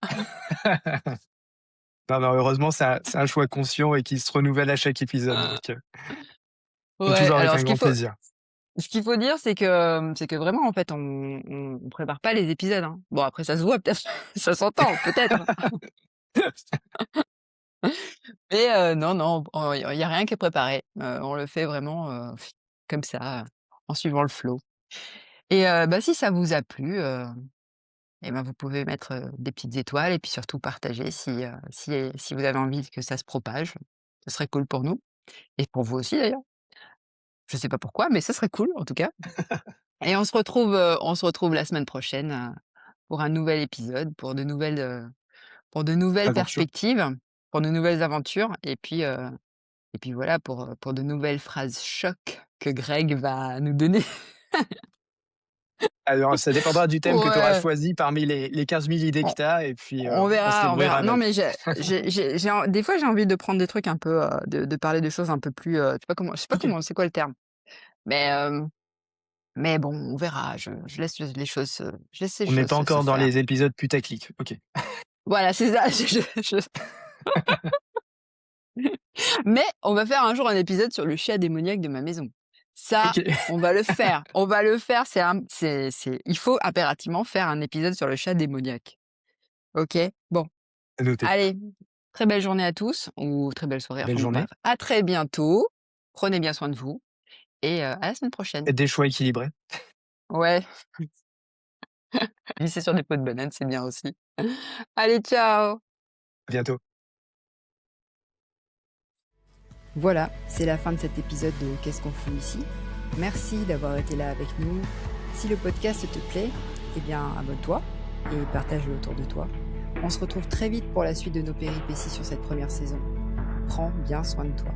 Speaker 2: Non, non, heureusement, c'est un choix conscient et qui se renouvelle à chaque épisode, donc
Speaker 1: Ouais,
Speaker 2: toujours avec
Speaker 1: alors
Speaker 2: un grand plaisir.
Speaker 1: ce qu'il faut dire, c'est que vraiment, en fait, on prépare pas les épisodes, hein. Bon, après ça se voit peut-être, ça s'entend peut-être. Mais non, non, il y a rien qui est préparé. On le fait vraiment, comme ça, en suivant le flow et bah, si ça vous a plu, et ben, vous pouvez mettre, des petites étoiles et puis surtout partager si vous avez envie que ça se propage. Ce serait cool pour nous et pour vous aussi d'ailleurs. Je sais pas pourquoi, mais ce serait cool en tout cas et on se retrouve la semaine prochaine, pour un nouvel épisode, pour de nouvelles
Speaker 2: Aventure.
Speaker 1: perspectives, pour de nouvelles aventures et puis voilà pour de nouvelles phrases choc que Greg va nous donner.
Speaker 2: Alors ça dépendra du thème que tu auras
Speaker 1: Ouais,
Speaker 2: choisi parmi les 15 000 idées que
Speaker 1: on
Speaker 2: tu as et puis,
Speaker 1: on
Speaker 2: on se
Speaker 1: verra, on verra.
Speaker 2: débrouillera
Speaker 1: Non, mais
Speaker 2: avec.
Speaker 1: j'ai en des fois, j'ai envie de prendre des trucs un peu, de parler de choses un peu plus, je sais pas
Speaker 2: OK.
Speaker 1: comment c'est quoi le terme? Mais, mais bon, on verra. Je laisse les choses je laisse les
Speaker 2: On n'est
Speaker 1: choses
Speaker 2: pas
Speaker 1: se
Speaker 2: encore dans
Speaker 1: faire.
Speaker 2: les épisodes putaclic. OK.
Speaker 1: Voilà, c'est ça, mais on va faire un jour un épisode sur le chat démoniaque de ma maison. Ça,
Speaker 2: OK,
Speaker 1: on va le faire, c'est il faut impérativement faire un épisode sur le chat démoniaque. OK? Bon,
Speaker 2: c'est noté.
Speaker 1: allez, très belle journée à tous ou très belle soirée,
Speaker 2: Belle
Speaker 1: enfin bon
Speaker 2: journée.
Speaker 1: bref, à très bientôt. Prenez bien soin de vous et à la semaine prochaine.
Speaker 2: Faites des choix équilibrés.
Speaker 1: Ouais, glisser sur des pots de banane, c'est bien aussi. Allez, ciao!
Speaker 2: À bientôt.
Speaker 1: Voilà, c'est la fin de cet épisode de Qu'est-ce qu'on fout ici? Merci d'avoir été là avec nous. Si le podcast te plaît, eh bien abonne-toi et partage-le autour de toi. On se retrouve très vite pour la suite de nos péripéties sur cette première saison. Prends bien soin de toi.